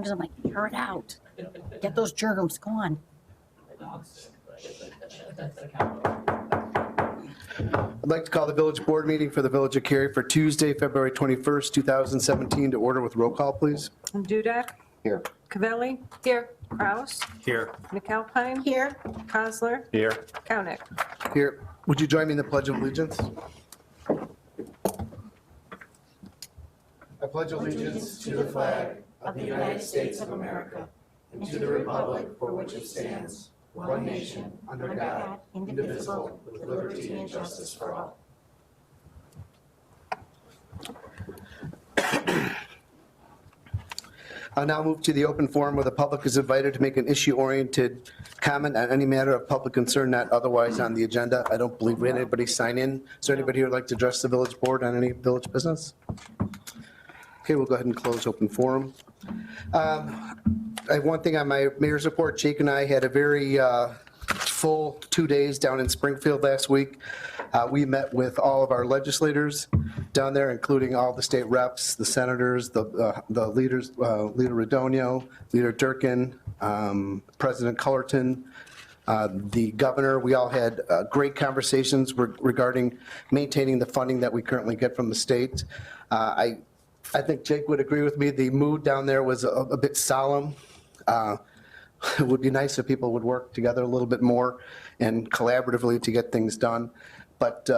I'm like, air it out. Get those germs gone. I'd like to call the village board meeting for the Village of Cary for Tuesday, February 21st, 2017 to order with roll call, please. Dudek. Here. Cavelli. Here. Kraus. Here. McAlpine. Here. Kozler. Here. Koenig. Here. Would you join me in the Pledge of Allegiance? I pledge allegiance to the flag of the United States of America and to the republic for which it stands, one nation, under God, indivisible, with liberty and justice for all. I'll now move to the open forum where the public is invited to make an issue-oriented comment on any matter of public concern not otherwise on the agenda. I don't believe we had anybody sign in. Is there anybody who would like to address the village board on any village business? Okay, we'll go ahead and close open forum. I have one thing on my mayor's report. Jake and I had a very full 2 days down in Springfield last week. We met with all of our legislators down there, including all the state reps, the senators, the leaders, Leader Radonio, Leader Durkin, President Cullerton, the governor. We all had great conversations regarding maintaining the funding that we currently get from the state. I think Jake would agree with me. The mood down there was a bit solemn. It would be nice if people would work together a little bit more and collaboratively to get things done. But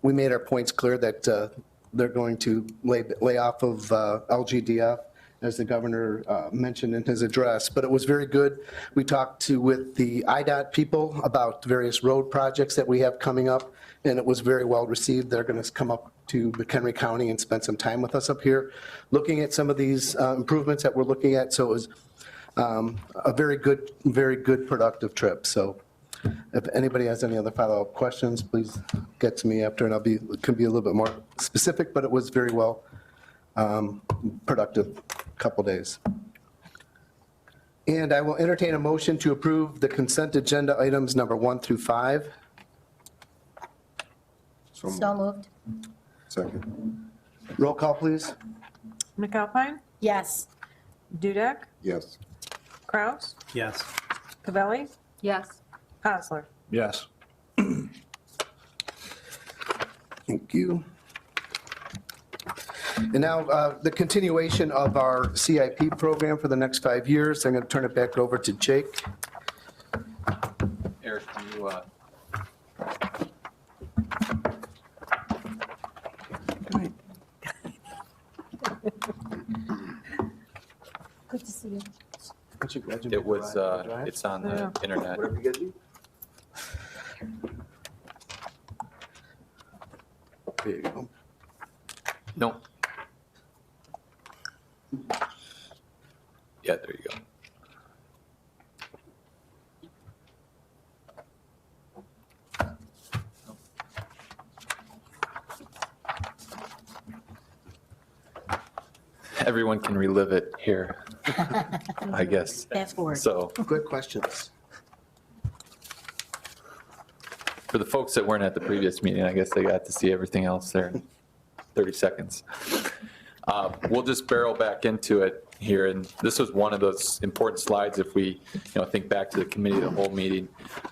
we made our points clear that they're going to lay off of LGDF, as the governor mentioned in his address. But it was very good. We talked with the IDOT people about various road projects that we have coming up, and it was very well received. They're going to come up to McHenry County and spend some time with us up here, looking at some of these improvements that we're looking at. So it was a very good, productive trip. So if anybody has any other follow-up questions, please get to me after, and can be a little bit more specific, but it was very well productive couple days. And I will entertain a motion to approve the consent agenda items number 1 through 5. So moved. Second. Roll call, please. McAlpine. Yes. Dudek. Yes. Kraus. Yes. Cavelli. Yes. Kozler. Yes. Thank you. And now the continuation of our CIP program for the next 5 years. I'm going to turn it back over to Jake. Eric, do you, Good to see you. it was, it's on the internet. Whatever you guys do. There you go. No. Yeah, there you go. Everyone can relive it here, I guess. Fast forward. So Good questions. for the folks that weren't at the previous meeting, I guess they got to see everything else there in 30 seconds. We'll just barrel back into it here, and this was one of those important slides if we, think back to the committee of the whole meeting,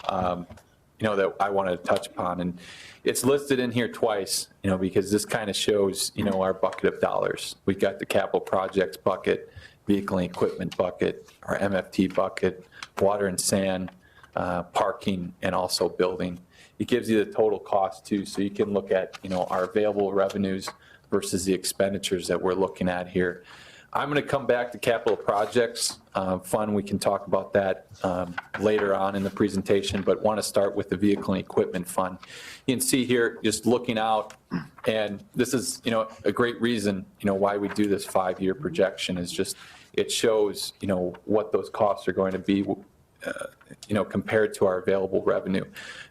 that I wanted to touch upon. And it's listed in here twice, because this kind of shows, our bucket of dollars. We've got the capital projects bucket, vehicle and equipment bucket, our MFT bucket, water and sand, parking, and also building. It gives you the total cost too, so you can look at, our available revenues versus the expenditures that we're looking at here. I'm going to come back to capital projects fund. We can talk about that later on in the presentation, but want to start with the vehicle and equipment fund. You can see here, just looking out, and this is, a great reason, why we do this 5-year projection is just, it shows, what those costs are going to be, compared to our available revenue.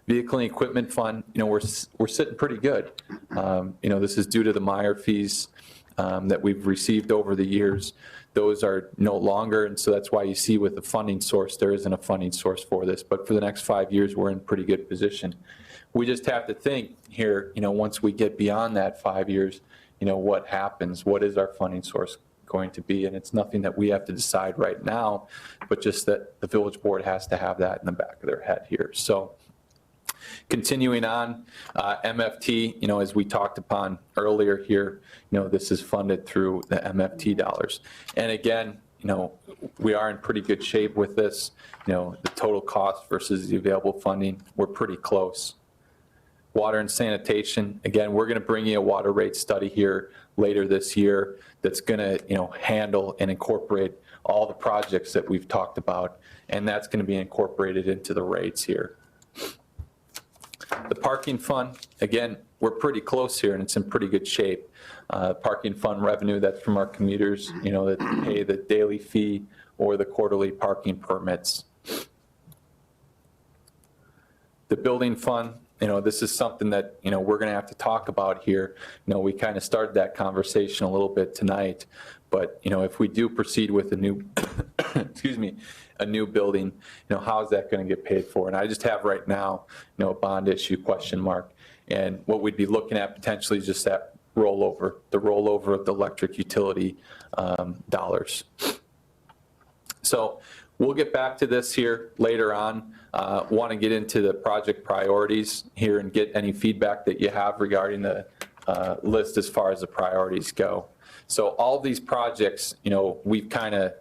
Vehicle and equipment fund, we're sitting pretty good. This is due to the Meyer fees that we've received over the years. Those are no longer, and so that's why you see with the funding source, there isn't a funding source for this. But for the next 5 years, we're in pretty good position. We just have to think here, once we get beyond that 5 years, what happens? What is our funding source going to be, and it's nothing that we have to decide right now, but just that the village board has to have that in the back of their head here. So continuing on, MFT, as we talked upon earlier here, this is funded through the MFT dollars. And again, we are in pretty good shape with this. The total cost versus the available funding, we're pretty close. Water and sanitation, again, we're going to bring you a water rate study here later this year that's going to, handle and incorporate all the projects that we've talked about, and that's going to be incorporated into the rates here. The parking fund, again, we're pretty close here, and it's in pretty good shape. Parking fund revenue, that's from our commuters, that pay the daily fee or the quarterly parking permits. The building fund, this is something that, we're going to have to talk about here. We kind of started that conversation a little bit tonight, but, if we do proceed with a new, excuse me, a new building, how is that going to get paid for? And I just have right now, a bond issue question mark. And what we'd be looking at potentially is just that rollover, the rollover of the electric utility dollars. So we'll get back to this here later on. Want to get into the project priorities here and get any feedback that you have regarding the list as far as the priorities go. So all these projects, we've kind of,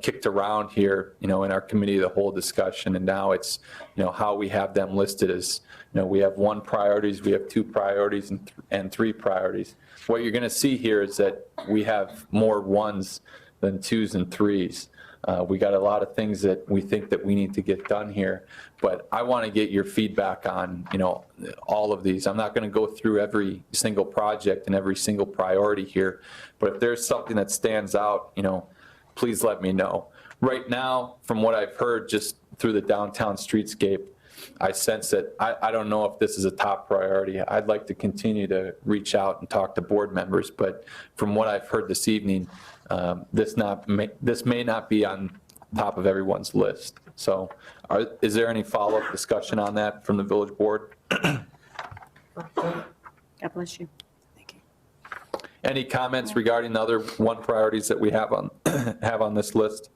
kicked around here, in our committee of the whole discussion, and now it's, how we have them listed as, we have 1 priorities, we have 2 priorities, and 3 priorities. What you're going to see here is that we have more 1s than 2s and 3s. We got a lot of things that we think that we need to get done here, but I want to get your feedback on, all of these. I'm not going to go through every single project and every single priority here, but if there's something that stands out, please let me know. Right now, from what I've heard just through the downtown streetscape, I sense that I don't know if this is a top priority. I'd like to continue to reach out and talk to board members, but from what I've heard this evening, this may not be on top of everyone's list. So is there any follow-up discussion on that from the village board? God bless you. Thank you. Any comments regarding the other 1 priorities that we have on this list?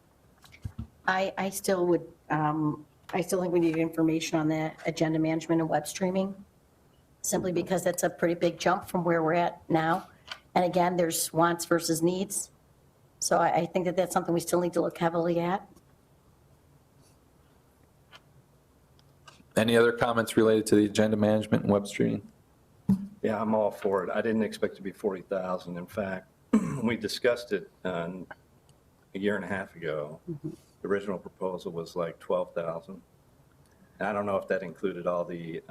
I still would, I still think we need information on that agenda management and web streaming, simply because that's a pretty big jump from where we're at now. And again, there's wants versus needs. So I think that that's something we still need to look heavily at. Any other comments related to the agenda management and web streaming? Yeah, I'm all for it. I didn't expect it to be 40,000. In fact, we discussed it a year and a half ago. The original proposal was like 12,000. I don't know if that included all the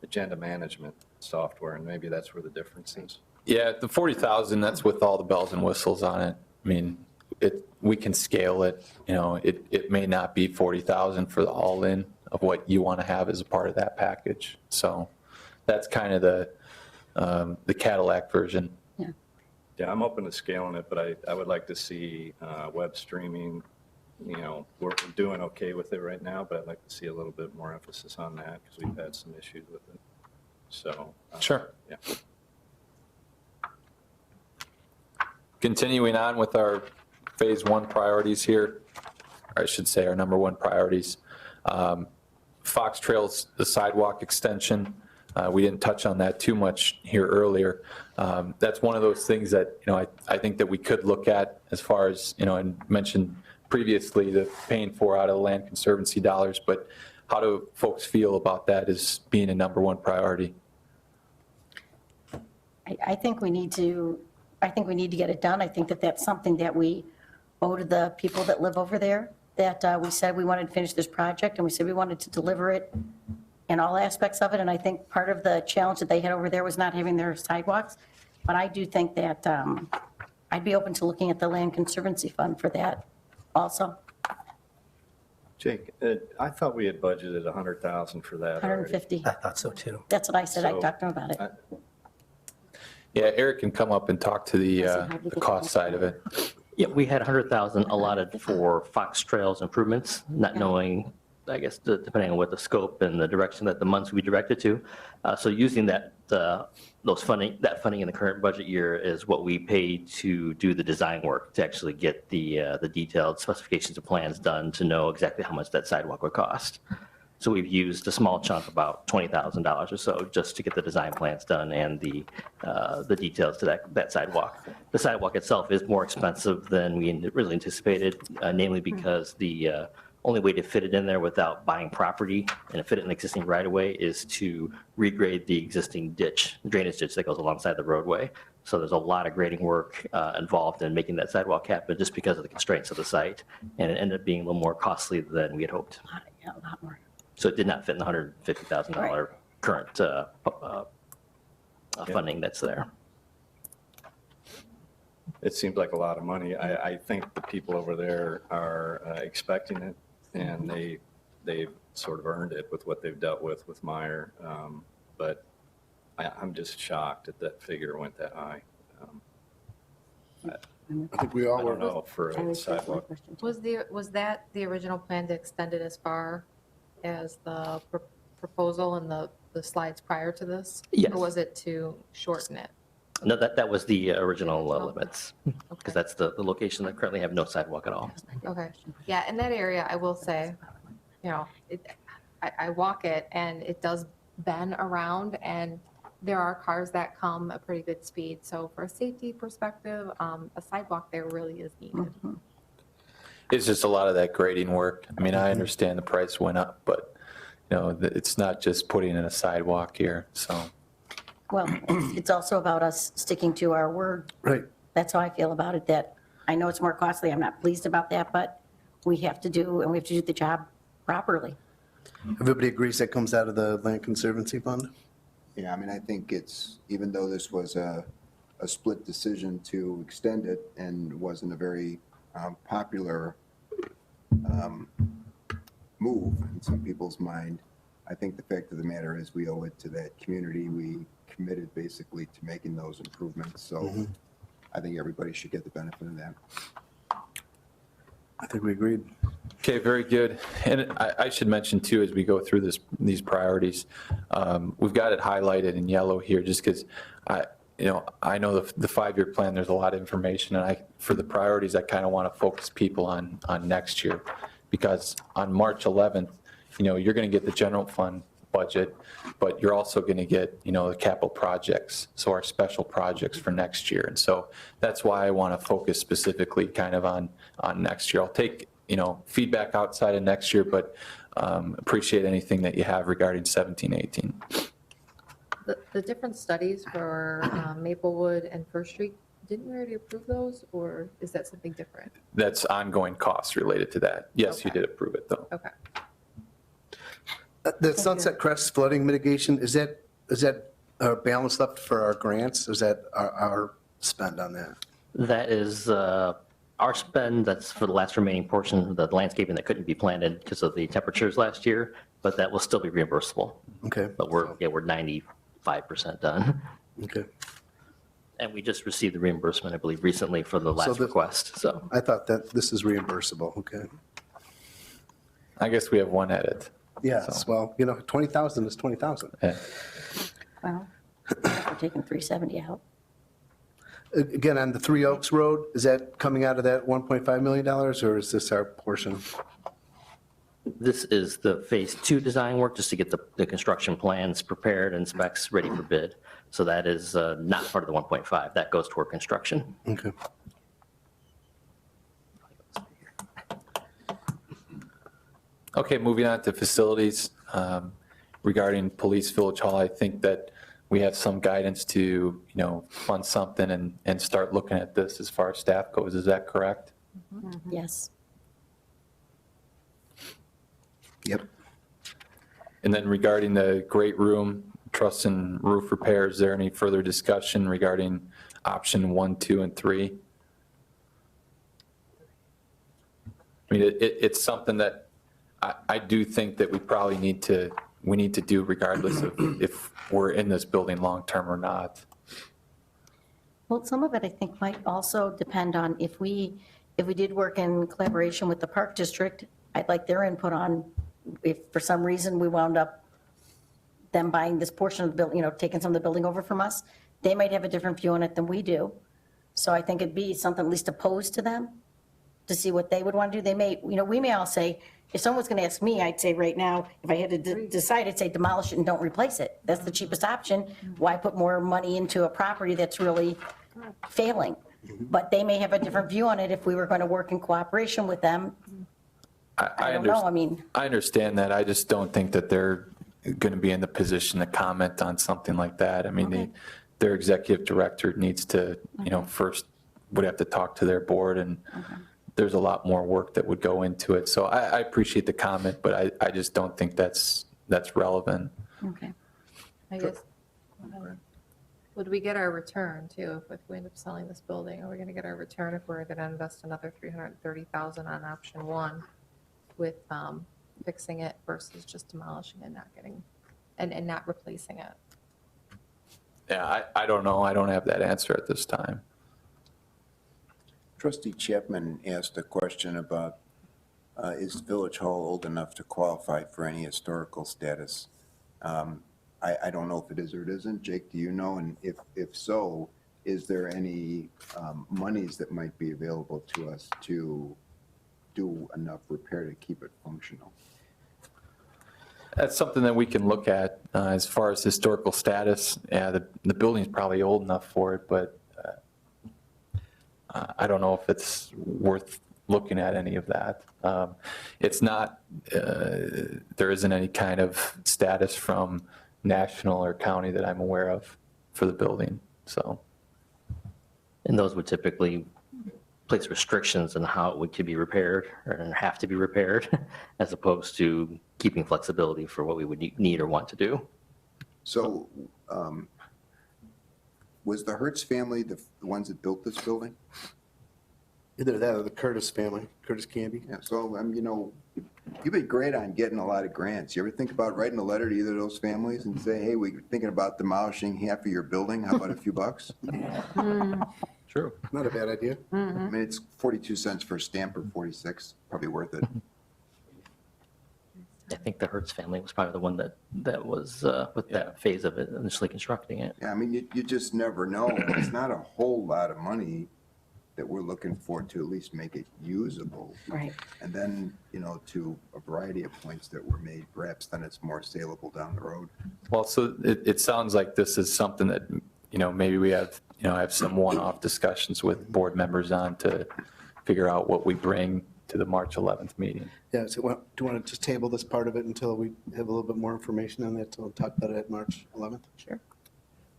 agenda management software, and maybe that's where the difference is. Yeah, the 40,000, that's with all the bells and whistles on it. I mean, we can scale it, it may not be 40,000 for the all-in of what you want to have as a part of that package. So that's kind of the Cadillac version. Yeah, I'm open to scaling it, but I would like to see web streaming. We're doing okay with it right now, but I'd like to see a little bit more emphasis on that because we've had some issues with it. So. Sure. Yeah. Continuing on with our phase 1 priorities here, or I should say our number 1 priorities. Fox Trails, the sidewalk extension. We didn't touch on that too much here earlier. That's one of those things that, I think that we could look at as far as, I mentioned previously the paying for out of the Land Conservancy dollars, but how do folks feel about that as being a number 1 priority? I think we need to get it done. I think that that's something that we owe to the people that live over there, that we said we wanted to finish this project, and we said we wanted to deliver it in all aspects of it. And I think part of the challenge that they had over there was not having their sidewalks. But I do think that I'd be open to looking at the Land Conservancy Fund for that also. Jake, I thought we had budgeted 100,000 for that already. 150. I thought so too. That's what I said. I So, talked to him about it. Yeah, Eric can come up and talk to the cost side of it. Yeah, we had 100,000 allotted for Fox Trails improvements, not knowing, I guess, depending on what the scope and the direction that the months would be directed to. So using that those funding, that funding in the current budget year is what we pay to do the design work, to actually get the detailed specifications of plans done to know exactly how much that sidewalk would cost. So we've used a small chunk, about $20,000 or so, just to get the design plans done and the details to that sidewalk. The sidewalk itself is more expensive than we really anticipated, namely because the only way to fit it in there without buying property and fit it in the existing right-of-way is to regrade the existing ditch, drainage ditch that goes alongside the roadway. So there's a lot of grading work involved in making that sidewalk happen just because of the constraints of the site. And it ended up being a little more costly than we had hoped. Yeah, a lot more. So it did not fit in the $150,000 current funding that's there. It seems like a lot of money. I think the people over there are expecting it, and they've sort of earned it with what they've dealt with Meyer. But I'm just shocked that that figure went that high. I think we I all don't were. know for a sidewalk. Was that the original plan to extend it as far as the proposal and the slides prior to this? Yes. Or was it to shorten it? No, that was the original limits, because Okay. that's the location that currently have no sidewalk at all. Okay. Yeah, in that area, I will say, you know, I walk it and it does bend around, and there are cars that come at pretty good speed. So for a safety perspective, a sidewalk there really is needed. It's just a lot of that grading work. I mean, I understand the price went up, but, you know, it's not just putting in a sidewalk here, so. Well, it's also about us sticking to our word. Right. That's how I feel about it, that I know it's more costly. I'm not pleased about that, but we have to do the job properly. Everybody agrees that comes out of the Land Conservancy Fund? Yeah, I mean, I think it's, even though this was a split decision to extend it and wasn't a very popular move in some people's mind, I think the fact of the matter is we owe it to that community. We committed basically to making those improvements. So I think everybody should get the benefit of that. I think we agreed. Okay, very good. And I should mention too, as we go through these priorities, we've got it highlighted in yellow here just because I know the 5-year plan, there's a lot of information, and for the priorities, I kind of want to focus people on next year, because on March 11th, you're going to get the general fund budget, but you're also going to get, the capital projects, so our special projects for next year. And so that's why I want to focus specifically kind of on next year. I'll take, feedback outside of next year, but appreciate anything that you have regarding 17, 18. The different studies for Maplewood and First Street, didn't we already approve those, or is that something different? That's ongoing costs related to that. Yes, you Okay. did approve it, though. Okay. The Sunset Crest flooding mitigation, is that our balance left for our grants? Is that our spend on that? That is our spend, that's for the last remaining portion of the landscaping that couldn't be planted because of the temperatures last year, but that will still be reimbursable. Okay. But we're 95% done. Okay. And we just received the reimbursement, I believe, recently for the last request, so. I thought that this is reimbursable. Okay. I guess we have one edit. Yes, well, 20,000 is 20,000. Yeah. Well, we're taking 370 out. Again, on the Three Oaks Road, is that coming out of that $1.5 million, or is this our portion? This is the phase 2 design work, just to get the construction plans prepared and specs ready for bid. So that is not part of the 1.5, that goes toward construction. Okay. Okay, moving on to facilities. Regarding Police Village Hall, I think that we have some guidance to, fund something and start looking at this as far as staff goes. Is that correct? Yes. Yep. And then regarding the great room, truss and roof repair, is there any further discussion regarding option 1, 2, and 3? I mean, it's something that I do think that we probably need to do regardless of if we're in this building long-term or not. Well, some of it, I think, might also depend on if we did work in collaboration with the Park District, I'd like their input on if for some reason we wound up them buying this portion of the building, taking some of the building over from us, they might have a different view on it than we do. So I think it'd be something at least to pose to them to see what they would want to do. They may, we may all say, if someone's going to ask me, I'd say right now, if I had to decide, I'd say demolish it and don't replace it. That's the cheapest option. Why put more money into a property that's really failing? But they may have a different view on it if we were going to work in cooperation with them. I don't know, I mean, I understand that. I just don't think that they're going to be in the position to comment on something like that. I mean, their executive director needs to, first would have to talk to their board, and there's a lot more work that would go into it. So I appreciate the comment, but I just don't think that's relevant. okay. I guess, would we get our return too if we end up selling this building? Are we going to get our return if we're going to invest another $330,000 on option one with fixing it versus just demolishing and not getting, and not replacing it? Yeah, I don't know. I don't have that answer at this time. Trustee Chapman asked a question about, is Village Hall old enough to qualify for any historical status? I don't know if it is or it isn't. Jake, do you know? And if so, is there any monies that might be available to us to do enough repair to keep it functional? That's something that we can look at as far as historical status. Yeah, the building's probably old enough for it, but I don't know if it's worth looking at any of that. It's not, there isn't any kind of status from national or county that I'm aware of for the building, so. And those would typically place restrictions on how it could be repaired or have to be repaired, as opposed to keeping flexibility for what we would need or want to do. So was the Hertz family the ones that built this building? Either that or the Curtis family, Curtis Canby. Yeah, so, you've been great on getting a lot of grants. You ever think about writing a letter to either of those families and say, hey, we're thinking about demolishing half of your building, how about a few bucks? True. Not a bad idea. I mean, it's 42 cents for a stamp or 46, probably worth it. I think the Hertz family was probably the one that was with that phase of it, initially constructing it. Yeah, I mean, you just never know. It's not a whole lot of money that we're looking for to at least make it usable. Right. And then, to a variety of points that were made, perhaps then it's more saleable down the road. Well, so it sounds like this is something that, maybe we have, have some one-off discussions with board members on to figure out what we bring to the March 11th meeting. Yeah, so do you want to just table this part of it until we have a little bit more information on that, so we'll talk about it at March 11th? Sure.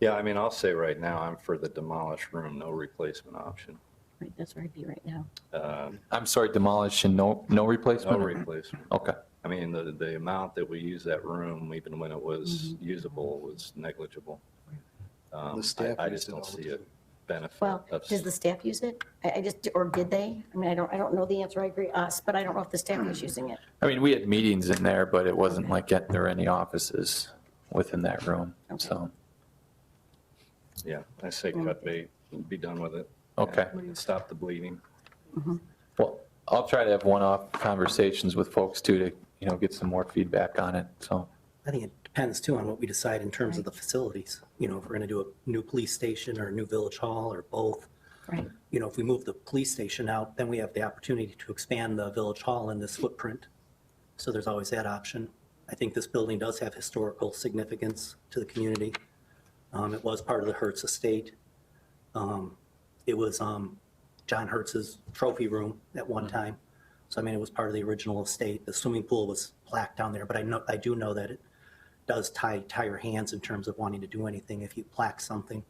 Yeah, I mean, I'll say right now, I'm for the demolished room, no replacement option. Right, that's where I'd be right now. I'm sorry, demolish and no replacement? No replacement. Okay. I mean, the amount that we use that room, even when it was usable, was negligible. The staff I used just it don't all the see a time. benefit. Well, of- does the staff use it? I just, or did they? I mean, I don't know the answer. I agree, us, but I don't know if the staff was using it. I mean, we had meetings in there, but it wasn't like there were any offices within that room, so, Yeah, I say cut bait, be done with it. okay. And stop the bleeding. Well, I'll try to have one-off conversations with folks too to, get some more feedback on it, so. I think it depends too on what we decide in terms of the facilities. If we're going to do a new police station or a new village hall or both. Right. If we move the police station out, then we have the opportunity to expand the village hall in this footprint. So there's always that option. I think this building does have historical significance to the community. It was part of the Hertz estate. It was John Hertz's trophy room at one time. So, I mean, it was part of the original estate. The swimming pool was plaqued down there, but I do know that it does tie your hands in terms of wanting to do anything if you plaque something.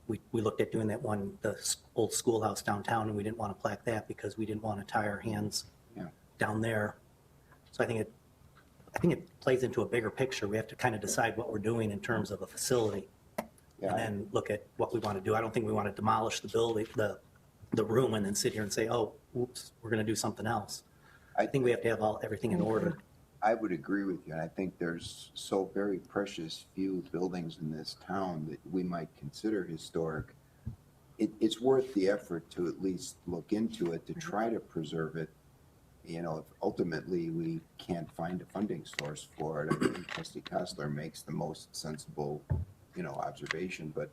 We looked at doing that the old schoolhouse downtown, and we didn't want to plaque that because we didn't want to tie our hands down there. So I think it plays into a bigger picture. We have to kind of decide what we're doing in terms of a facility, and then look at what we want to do. I don't think we want to demolish the building, the room, and then sit here and say, oh, oops, we're going to do something else. I think we have to have everything in order. I would agree with you, and I think there's so very precious few buildings in this town that we might consider historic. It's worth the effort to at least look into it, to try to preserve it. you know, if ultimately we can't find a funding source for it, I think trustee Kostler makes the most sensible, you know, observation, but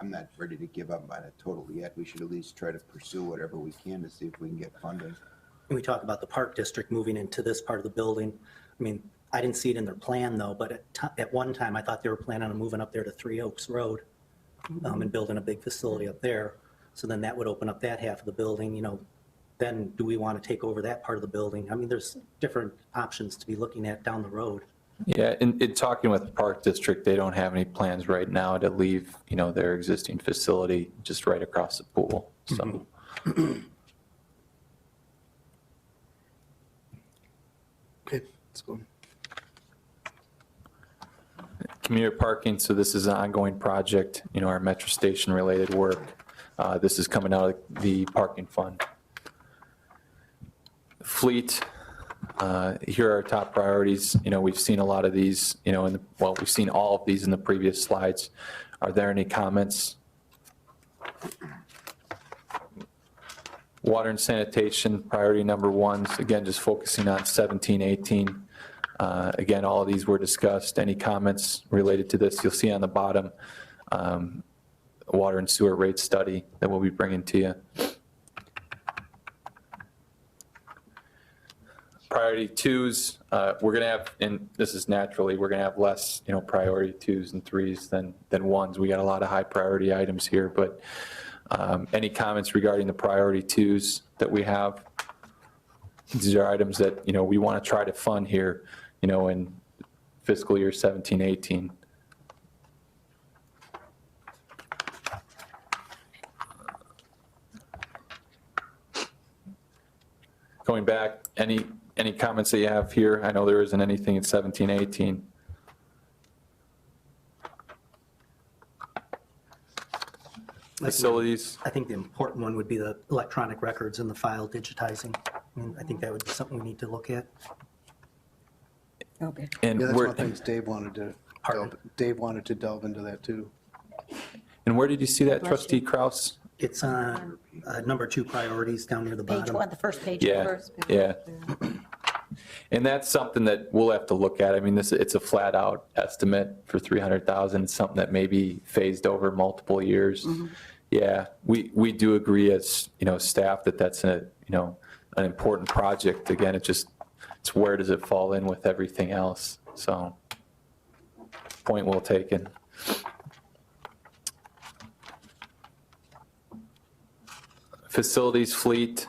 I'm not ready to give up on it totally yet. We should at least try to pursue whatever we can to see if we can get funding. And we talk about the Park District moving into this part of the building. I mean, I didn't see it in their plan though, but at one time I thought they were planning on moving up there to Three Oaks Road and building a big facility up there. So then that would open up that half of the building, you know, then do we want to take over that part of the building? I mean, there's different options to be looking at down the road. Yeah, in talking with the Park District, they don't have any plans right now to leave, you know, their existing facility just right across the pool, so. Okay, let's go. Commuter parking, so this is an ongoing project, you know, our metro station related work. This is coming out of the parking fund. Fleet, here are our top priorities. You know, we've seen a lot of these, you know, well, we've seen all of these in the previous slides. Are there any comments? Water and sanitation, priority number one, again, just focusing on 17, 18. Again, all of these were discussed. Any comments related to this? You'll see on the bottom, water and sewer rate study that we'll be bringing to you. Priority twos, we're going to have, and this is naturally, we're going to have less, you know, priority twos and threes than ones. We got a lot of high priority items here, but any comments regarding the priority twos that we have? These are items that, you know, we want to try to fund here, you know, in fiscal year 17, 18. Going back, any comments that you have here? I know there isn't anything in 17, 18. Facilities. I think the important one would be the electronic records and the file digitizing. I think that would be something we need to look at. Okay. And Yeah, that's one where, of the things Dave wanted to delve into that too. and where did you see that, trustee Kraus? It's on number 2 priorities down near the Page bottom. one, the first page. Yeah, yeah. And that's something that we'll have to look at. I mean, it's a flat out estimate for 300,000. It's something that may be phased over multiple years. Yeah, we do agree as, you know, staff that that's a, you know, an important project. Again, it's where does it fall in with everything else? So, point well taken. Facilities, fleet.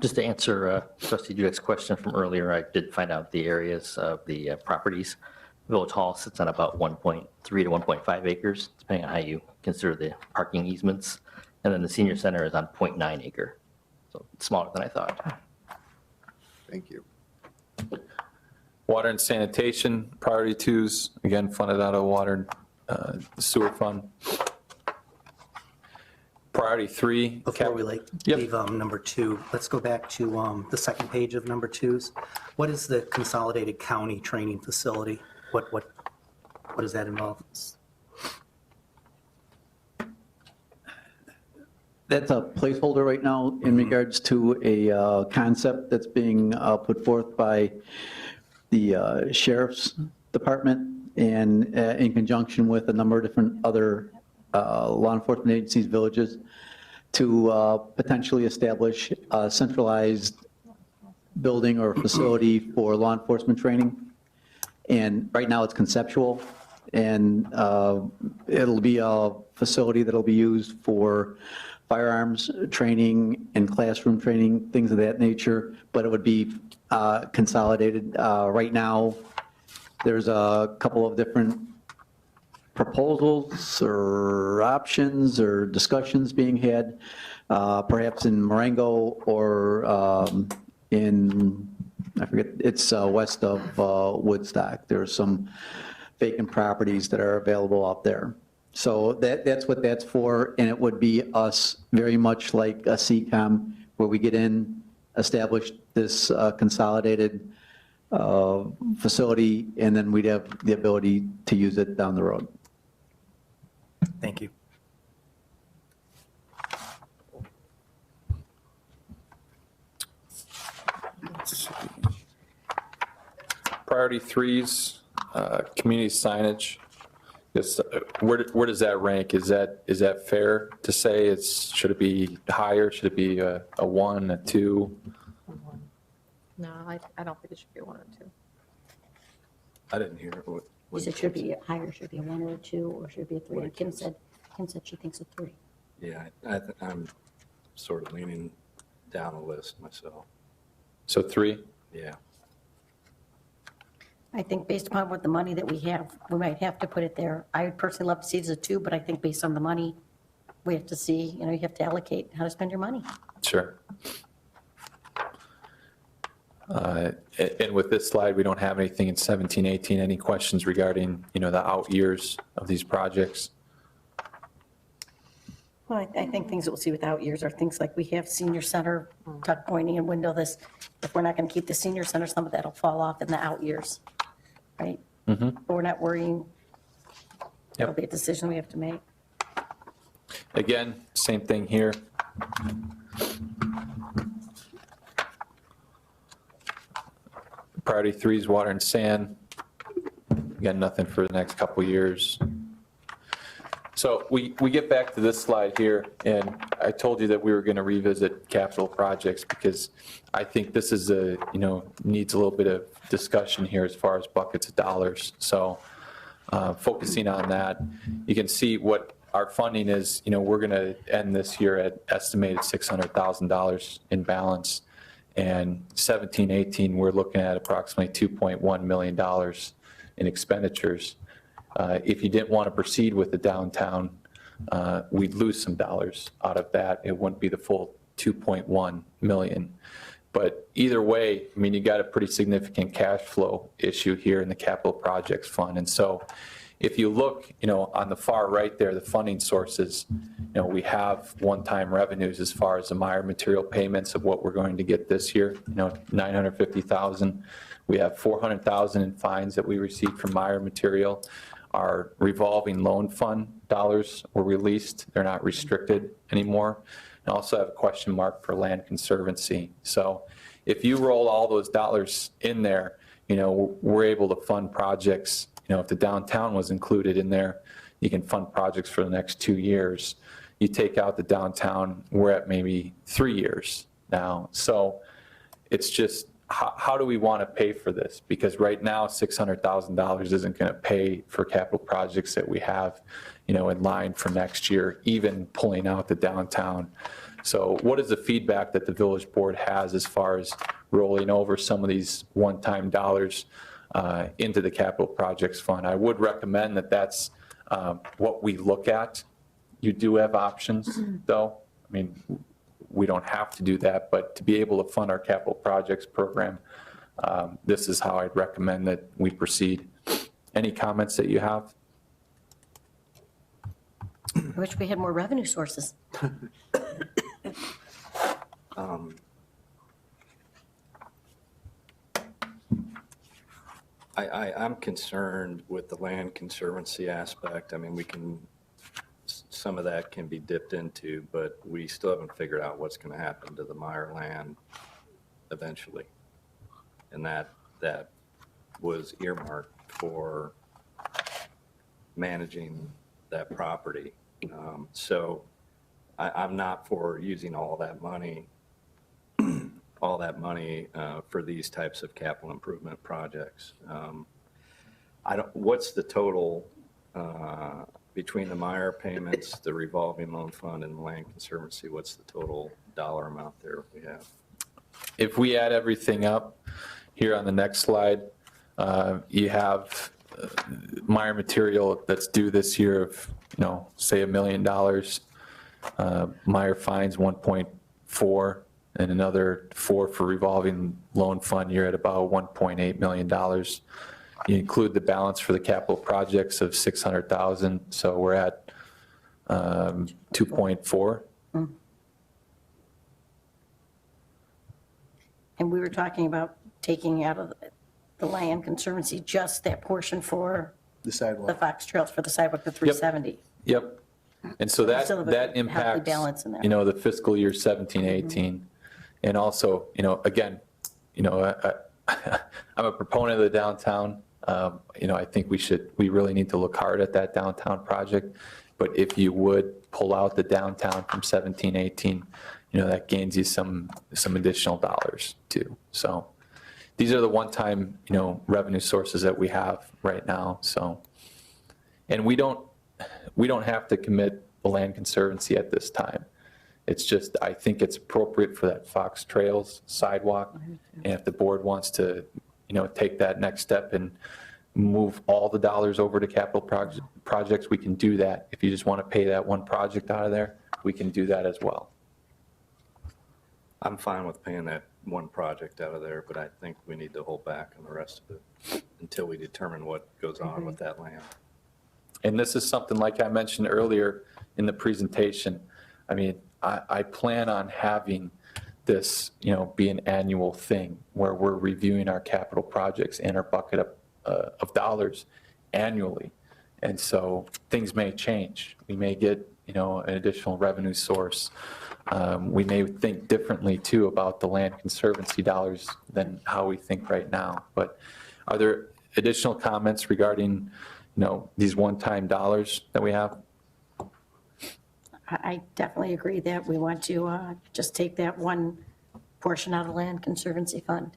Just to answer trustee Dudek's question from earlier, I did find out the areas of the properties. Village Hall sits on about 1.3 to 1.5 acres, depending on how you consider the parking easements. And then the senior center is on 0.9 acre. So it's smaller than I thought. Thank you. Water and sanitation, priority twos, again, funded out of water sewer fund. Priority three. Before we leave number 2, let's go back to the second page of number 2s. What is the consolidated county training facility? What does that involve? That's a placeholder right now in regards to a concept that's being put forth by the Sheriff's Department and in conjunction with a number of different other law enforcement agencies, villages, to potentially establish a centralized building or facility for law enforcement training. And right now it's conceptual, and it'll be a facility that'll be used for firearms training and classroom training, things of that nature, but it would be consolidated. Right now, there's a couple of different proposals or options or discussions being had, perhaps in Marengo or in, I forget, it's west of Woodstock. There's some vacant properties that are available out there. So that's what that's for, and it would be us very much like a CCOM, where we get in, establish this consolidated facility, and then we'd have the ability to use it down the road. Thank you. priority threes, community signage. Yes, where does that rank? Is that fair to say? Should it be higher? Should it be a 1, a 2? No, I don't think it should be a 1 or 2. I didn't hear what. You said should be higher, should be a 1 or a 2, or should it be a 3? And Kim said she thinks a 3. Yeah, I'm sort of leaning down the list myself. So 3? Yeah. I think based upon what the money that we have, we might have to put it there. I would personally love to see it as a 2, but I think based on the money, we have to see, you have to allocate how to spend your money. Sure. And with this slide, we don't have anything in 17, 18. Any questions regarding, the out years of these projects? Well, I think things that we'll see without years are things like we have senior center, tuck pointing and window this. If we're not going to keep the senior center, some of that will fall off in the out years, right? But we're not worrying. It'll be a decision we have to make. Again, same thing here. Priority 3 is water and sand. Again, nothing for the next couple years. So we get back to this slide here, and I told you that we were going to revisit capital projects because I think this is needs a little bit of discussion here as far as buckets of dollars. So focusing on that, you can see what our funding is. We're going to end this year at estimated $600,000 in balance. And 17, 18, we're looking at approximately $2.1 million in expenditures. If you didn't want to proceed with the downtown, we'd lose some dollars out of that. It wouldn't be the full 2.1 million. But either way, you got a pretty significant cash flow issue here in the capital projects fund. And so if you look, on the far right there, the funding sources, we have one-time revenues as far as the Meyer material payments of what we're going to get this year, $950,000. We have $400,000 in fines that we received from Meyer material. Our revolving loan fund dollars were released. They're not restricted anymore. And also have a question mark for land conservancy. So if you roll all those dollars in there, we're able to fund projects. If the downtown was included in there, you can fund projects for the next 2 years. You take out the downtown, we're at maybe 3 years now. So it's just, how do we want to pay for this? Because right now, $600,000 isn't going to pay for capital projects that we have, in line for next year, even pulling out the downtown. So what is the feedback that the village board has as far as rolling over some of these one-time dollars into the capital projects fund? I would recommend that that's what we look at. You do have options, though. We don't have to do that, but to be able to fund our capital projects program, this is how I'd recommend that we proceed. Any comments that you have? I wish we had more revenue sources. I'm concerned with the land conservancy aspect. Some of that can be dipped into, but we still haven't figured out what's going to happen to the Meyer land eventually. And that was earmarked for managing that property. So I'm not for using all that money for these types of capital improvement projects. What's the total between the Meyer payments, the revolving loan fund, and the land conservancy? What's the total dollar amount there we have? If we add everything up here on the next slide, you have Meyer material that's due this year of, say $1 million. Meyer fines 1.4 and another 4 for revolving loan fund. You're at about $1.8 million. You include the balance for the capital projects of $600,000, so we're at 2.4. And we were talking about taking out of the land conservancy just that portion for The the sidewalk. Fox Trails for the sidewalk, the 370. Yep. And so Still have a that healthy impacts, balance in there. the fiscal year 17, 18. And also, again, I'm a proponent of the downtown. I think we really need to look hard at that downtown project. But if you would pull out the downtown from 17, 18, that gains you some additional dollars too. So these are the one-time, revenue sources that we have right now. So, and we don't have to commit the Land Conservancy at this time. It's just, I think it's appropriate for that Fox Trails sidewalk. And if the board wants to, take that next step and move all the dollars over to capital projects, we can do that. If you just want to pay that one project out of there, we can do that as well. I'm fine with paying that one project out of there, but I think we need to hold back on the rest of it until we determine what goes on with that land. And this is something like I mentioned earlier in the presentation. I mean, I plan on having this, be an annual thing where we're reviewing our capital projects and our bucket of dollars annually. And so things may change. We may get, an additional revenue source. We may think differently too about the Land Conservancy dollars than how we think right now. But are there additional comments regarding, these one-time dollars that we have? I definitely agree that we want to just take that one portion out of Land Conservancy Fund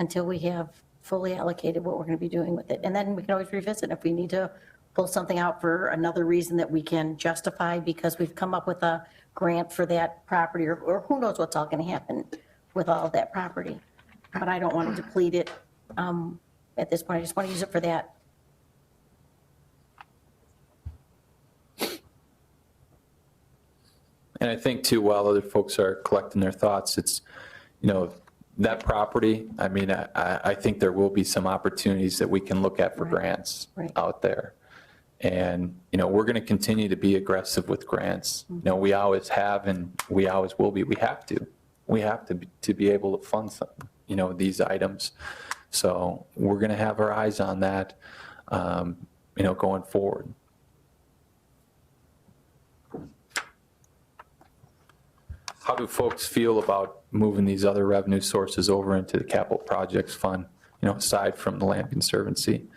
until we have fully allocated what we're going to be doing with it. And then we can always revisit if we need to pull something out for another reason that we can justify because we've come up with a grant for that property, or who knows what's all going to happen with all of that property. But I don't want to deplete it at this point. I just want to use it for that. And I think too, while other folks are collecting their thoughts, it's, that property, I mean, I think there will be some opportunities that we can look at for grants out there. And, we're going to continue to be aggressive with grants. We always have and we always will be. We have to be able to fund some, these items. So we're going to have our eyes on that, going forward. How do folks feel about moving these other revenue sources over into the capital projects fund, aside from the Land Conservancy?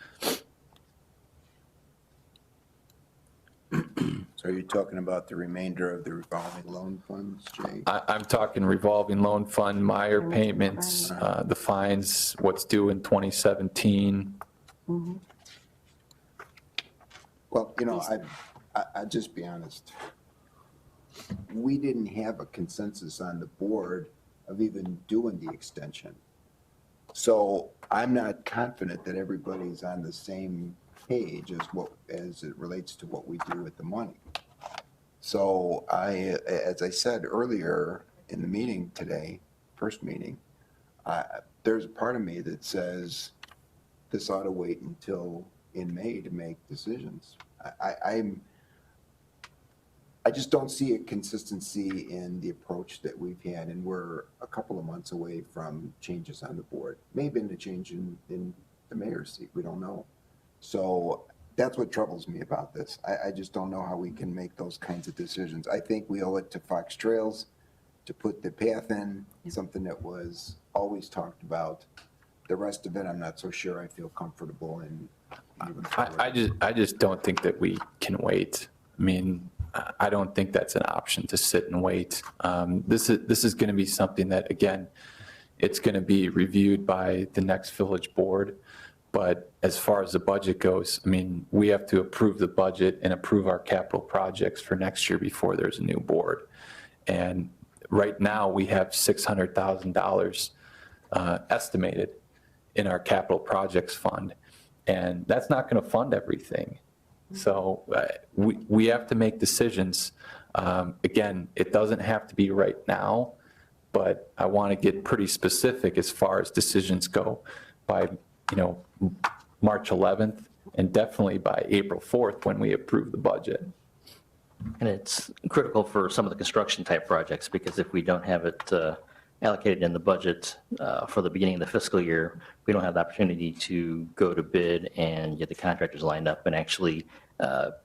So are you talking about the remainder of the revolving loan funds, Jay? I'm talking revolving loan fund, Meyer payments, the fines, what's due in 2017. Well, I'll just be honest. We didn't have a consensus on the board of even doing the extension. So I'm not confident that everybody's on the same page as it relates to what we do with the money. So as I said earlier in the meeting today, first meeting, there's a part of me that says this ought to wait until in May to make decisions. I just don't see a consistency in the approach that we've had, and we're a couple of months away from changes on the board. Maybe in a change in the mayor's seat, we don't know. So that's what troubles me about this. I just don't know how we can make those kinds of decisions. I think we owe it to Fox Trails to put the path in, something that was always talked about. The rest of it, I'm not so sure I feel comfortable in moving forward. I just don't think that we can wait. I mean, I don't think that's an option to sit and wait. This is going to be something that, again, it's going to be reviewed by the next village board. But as far as the budget goes, I mean, we have to approve the budget and approve our capital projects for next year before there's a new board. And right now we have $600,000 estimated in our capital projects fund. And that's not going to fund everything. So we have to make decisions. Again, it doesn't have to be right now, but I want to get pretty specific as far as decisions go by, March 11th and definitely by April 4th when we approve the budget. And it's critical for some of the construction type projects because if we don't have it allocated in the budget for the beginning of the fiscal year, we don't have the opportunity to go to bid and get the contractors lined up and actually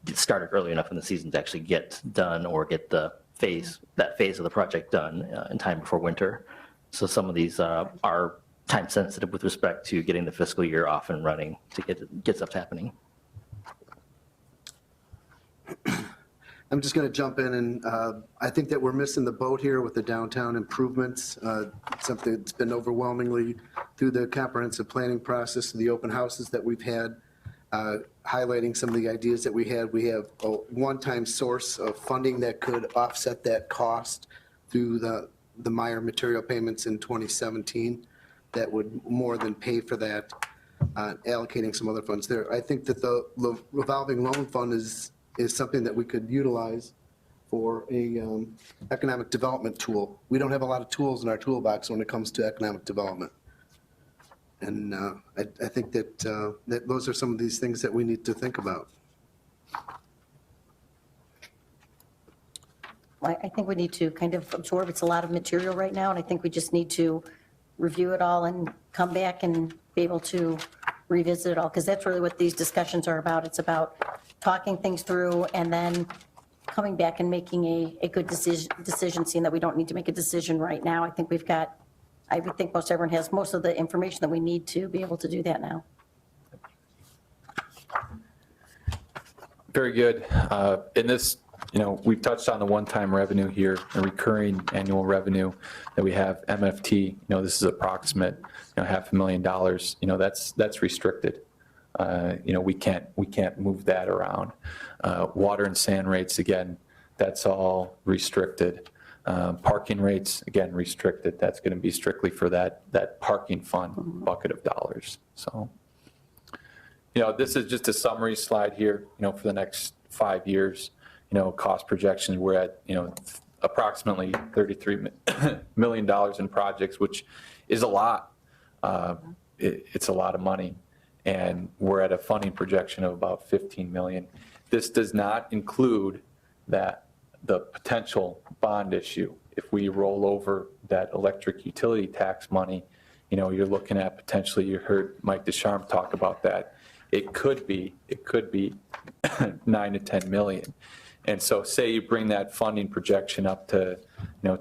get started early enough in the season to actually get done or get that phase of the project done in time before winter. So some of these are time sensitive with respect to getting the fiscal year off and running to get stuff happening. I'm just going to jump in, and I think that we're missing the boat here with the downtown improvements. Something that's been overwhelmingly through the comprehensive planning process, the open houses that we've had, highlighting some of the ideas that we had. We have a one-time source of funding that could offset that cost through the Meyer material payments in 2017 that would more than pay for that, allocating some other funds there. I think that the revolving loan fund is something that we could utilize for a economic development tool. We don't have a lot of tools in our toolbox when it comes to economic development. And I think that, that those are some of these things that we need to think about. I think we need to kind of absorb, it's a lot of material right now, and I think we just need to review it all and come back and be able to revisit it all, because that's really what these discussions are about. It's about talking things through and then coming back and making a good decision, seeing that we don't need to make a decision right now. I think we've got, I would think most everyone has most of the information that we need to be able to do that now. Very good. In this, we've touched on the one-time revenue here, the recurring annual revenue that we have, MFT. This is approximate, $500,000. That's restricted. We can't move that around. Water and sand rates, again, that's all restricted. Parking rates, again, restricted. That's going to be strictly for that parking fund bucket of dollars. So, this is just a summary slide here, for the next 5 years. Cost projections, we're at, approximately $33 million in projects, which is a lot. It's a lot of money. And we're at a funding projection of about 15 million. This does not include the potential bond issue. If we roll over that electric utility tax money, you're looking at potentially, you heard Mike Deschamps talk about that. It could be 9 to 10 million. And so say you bring that funding projection up to,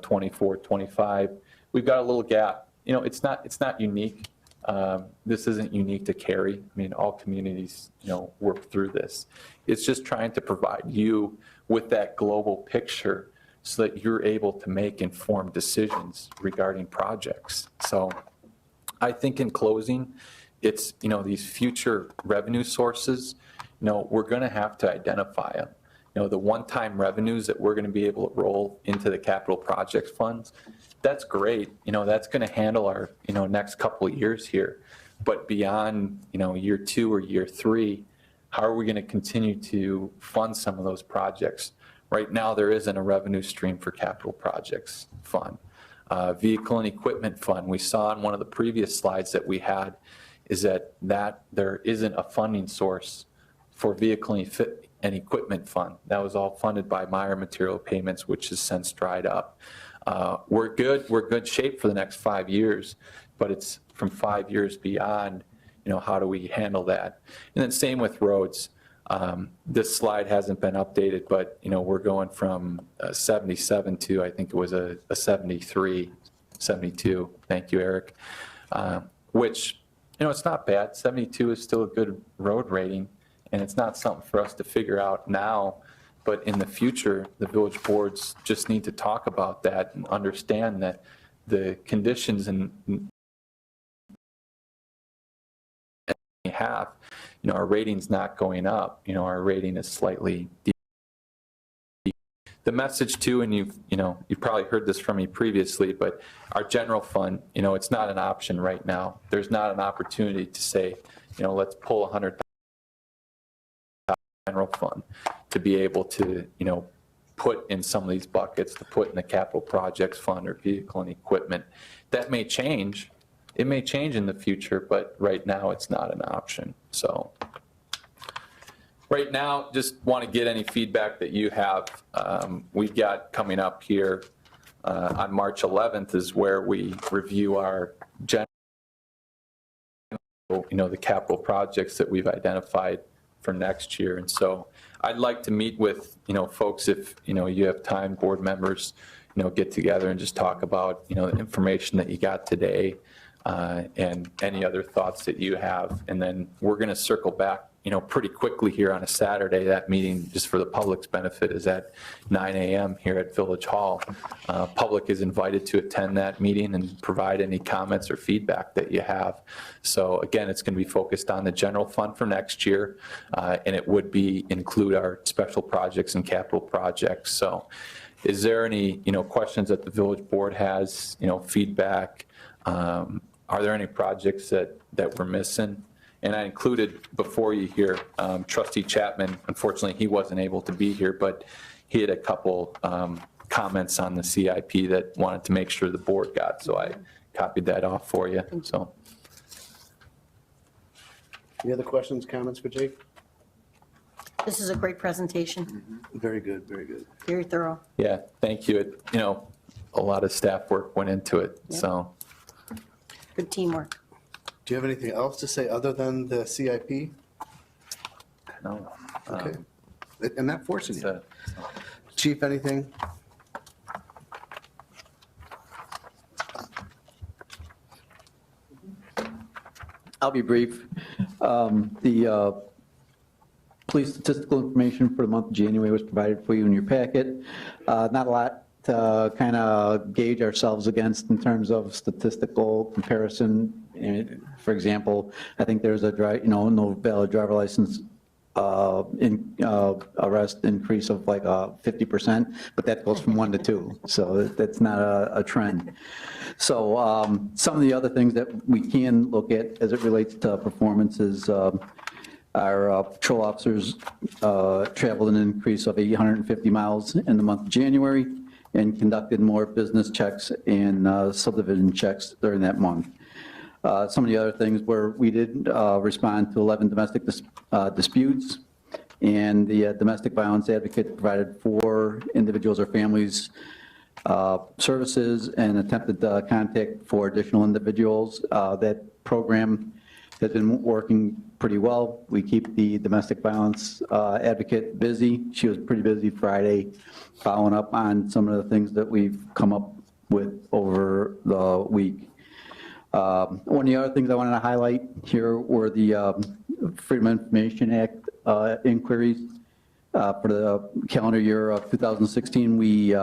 24, 25, we've got a little gap. It's not unique. This isn't unique to Cary. I mean, all communities, work through this. It's just trying to provide you with that global picture so that you're able to make informed decisions regarding projects. So I think in closing, it's, these future revenue sources, we're going to have to identify them. The one-time revenues that we're going to be able to roll into the capital projects funds, that's great. That's going to handle our, next couple of years here. But beyond, year 2 or year 3, how are we going to continue to fund some of those projects? Right now, there isn't a revenue stream for capital projects fund. Vehicle and equipment fund, we saw on one of the previous slides that we had, is that there isn't a funding source for vehicle and equipment fund. That was all funded by Meyer material payments, which has since dried up. We're good shape for the next 5 years, but it's from 5 years beyond, how do we handle that? And then same with roads. This slide hasn't been updated, but, we're going from 77 to, I think it was a 73, 72. Thank you, Eric. Which, it's not bad. 72 is still a good road rating. And it's not something for us to figure out now, but in the future, the village boards just need to talk about that and understand that the conditions and we have, our rating's not going up. Our rating is slightly deep. The message too, and you've probably heard this from me previously, but our general fund, it's not an option right now. There's not an opportunity to say, let's pull 100,000 general fund to be able to, put in some of these buckets, to put in the capital projects fund or vehicle and equipment. That may change. It may change in the future, but right now it's not an option. So right now, just want to get any feedback that you have. We've got coming up here on March 11th is where we review our general, the capital projects that we've identified for next year. And so I'd like to meet with, folks, if, you have time, board members, get together and just talk about, the information that you got today, and any other thoughts that you have. And then we're going to circle back, pretty quickly here on a Saturday. That meeting, just for the public's benefit, is at 9 a.m. here at Village Hall. Public is invited to attend that meeting and provide any comments or feedback that you have. So again, it's going to be focused on the general fund for next year, and it would include our special projects and capital projects. So is there any, questions that the village board has, feedback? Are there any projects that we're missing? And I included before you here, Trustee Chapman. Unfortunately, he wasn't able to be here, but he had a couple comments on the CIP that wanted to make sure the board got. So I copied that off for you. So Any other questions, comments for Jake? This is a great presentation, Very good, very good. very thorough. yeah, thank you. A lot of staff work went into it. Yep. So Good teamwork. Do you have anything else to say other than the CIP? no. Okay. I'm not forcing It's you. a- Chief, anything? I'll be brief. The police statistical information for the month of January was provided for you in your packet. Not a lot to kind of gauge ourselves against in terms of statistical comparison. And for example, I think there's a no valid driver license arrest increase of like 50%, but that goes from 1 to 2. So that's not a trend. So some of the other things that we can look at as it relates to performances, our patrol officers traveled an increase of 850 miles in the month of January and conducted more business checks and subdivision checks during that month. Some of the other things were we did respond to 11 domestic disputes, and the domestic violence advocate provided 4 individuals or families services and attempted contact for additional individuals. That program has been working pretty well. We keep the domestic violence advocate busy. She was pretty busy Friday following up on some of the things that we've come up with over the week. One of the other things I wanted to highlight here were the Freedom of Information Act inquiries. For the calendar year of 2016, we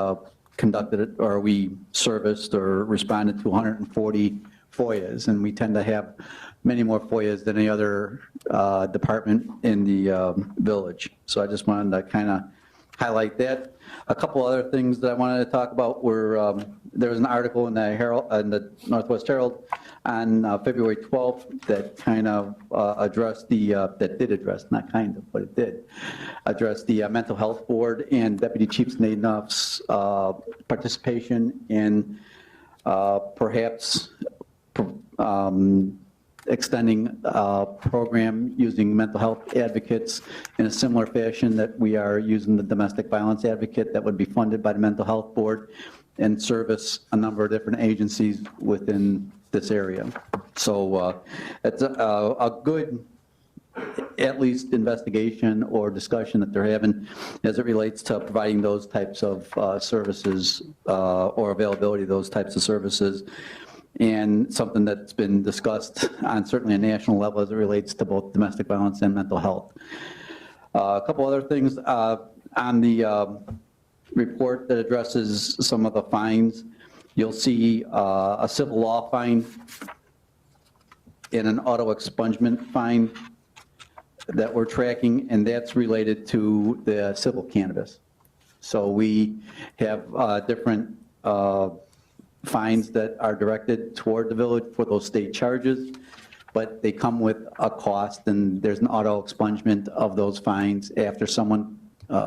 conducted it, or we serviced or responded to 140 FOIAs, and we tend to have many more FOIAs than any other department in the village. So I just wanted to kind of highlight that. A couple other things that I wanted to talk about were, there was an article in the Herald, in the Northwest Herald on February 12th that kind of addressed that did address, not kind of, but it did address the Mental Health Board and Deputy Chief Snadenhoff's participation in perhaps extending a program using mental health advocates in a similar fashion that we are using the domestic violence advocate that would be funded by the Mental Health Board and service a number of different agencies within this area. So it's a good, at least investigation or discussion that they're having as it relates to providing those types of services or availability of those types of services, and something that's been discussed on certainly a national level as it relates to both domestic violence and mental health. A couple other things on the report that addresses some of the fines. You'll see a civil law fine and an auto expungement fine that we're tracking, and that's related to the civil cannabis. So we have different fines that are directed toward the village for those state charges, but they come with a cost, and there's an auto expungement of those fines. After someone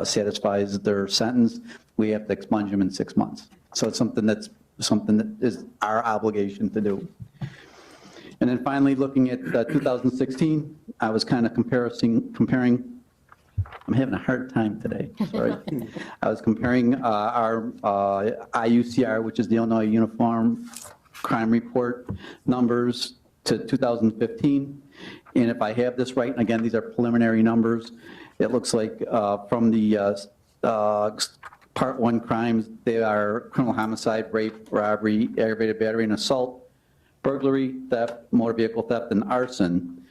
satisfies their sentence, we have to expunge them in 6 months. So it's something that is our obligation to do. And then finally, looking at 2016, I was kind of comparing, I'm having a hard time today, sorry. I was comparing our IUCR, which is the Illinois Uniform Crime Report numbers, to 2015. And if I have this right, and again, these are preliminary numbers, it looks like from the Part 1 crimes, they are criminal homicide, rape, robbery, aggravated battery, and assault. burglary, theft, motor vehicle theft, and arson,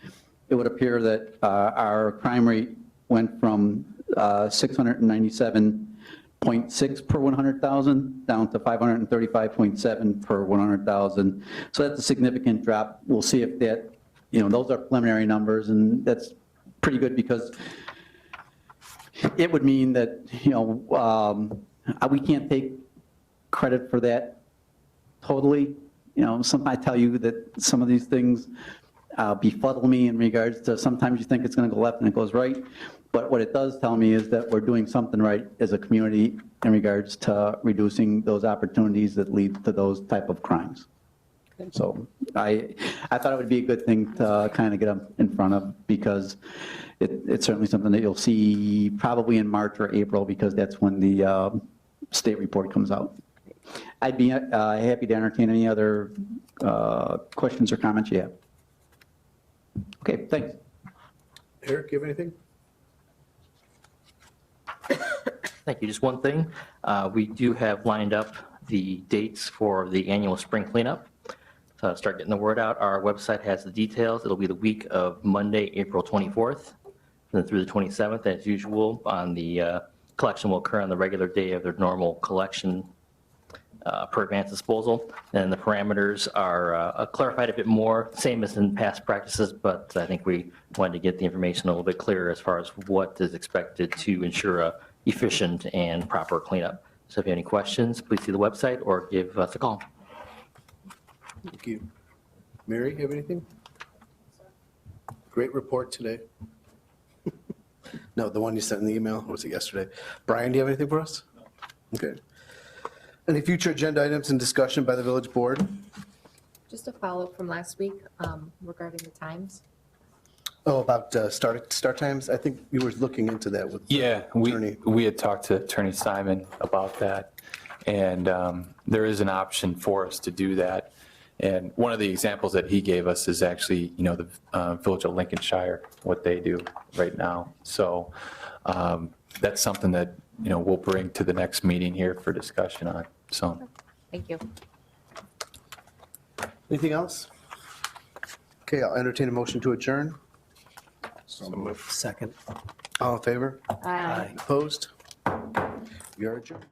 it would appear that our crime rate went from 697.6 per 100,000 down to 535.7 per 100,000. So that's a significant drop. We'll see if that, those are preliminary numbers, and that's pretty good because it would mean that, we can't take credit for that totally. I tell you that some of these things befuddle me in regards to sometimes you think it's going to go left and it goes right. But what it does tell me is that we're doing something right as a community in regards to reducing those opportunities that lead to those type of crimes. So I thought it would be a good thing to kind of get up in front of, because it's certainly something that you'll see probably in March or April, because that's when the state report comes out. I'd be happy to entertain any other questions or comments you have. Okay, thanks. Eric, you have anything? Thank you. Just one thing. We do have lined up the dates for the annual spring cleanup. To start getting the word out, our website has the details. It'll be the week of Monday, April 24th, and then through the 27th, as usual. On the collection will occur on the regular day of their normal collection per advance disposal. And the parameters are clarified a bit more, same as in past practices, but I think we wanted to get the information a little bit clearer as far as what is expected to ensure a efficient and proper cleanup. So if you have any questions, please see the website or give us a call. Thank you. Mary, you have anything? Great report today. No, the one you sent in the email, or was it yesterday? Brian, do you have anything for us? Okay. Any future agenda items and discussion by the village board? Just a follow-up from last week regarding the times. Oh, about start times? I think you were looking into that with the Yeah, attorney. we had talked to Attorney Simon about that, and there is an option for us to do that. And one of the examples that he gave us is actually, the Village of Lincolnshire, what they do right now. So that's something that, we'll bring to the next meeting here for discussion on, so. Thank you. Anything else? Okay, I'll entertain a motion to adjourn. Second. All in favor? Aye. Opposed? You're adjourned.